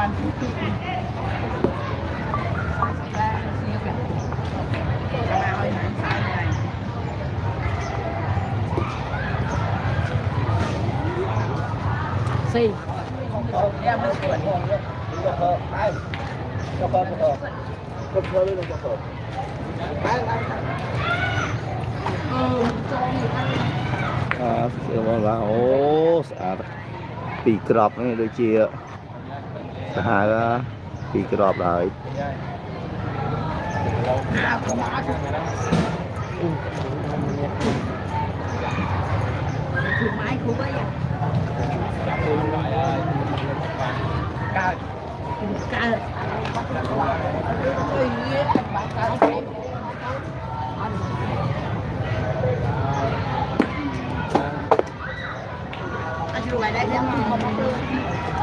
xì là ô bị crop này đôi chia bị crop lại máy của bây giờ cao cao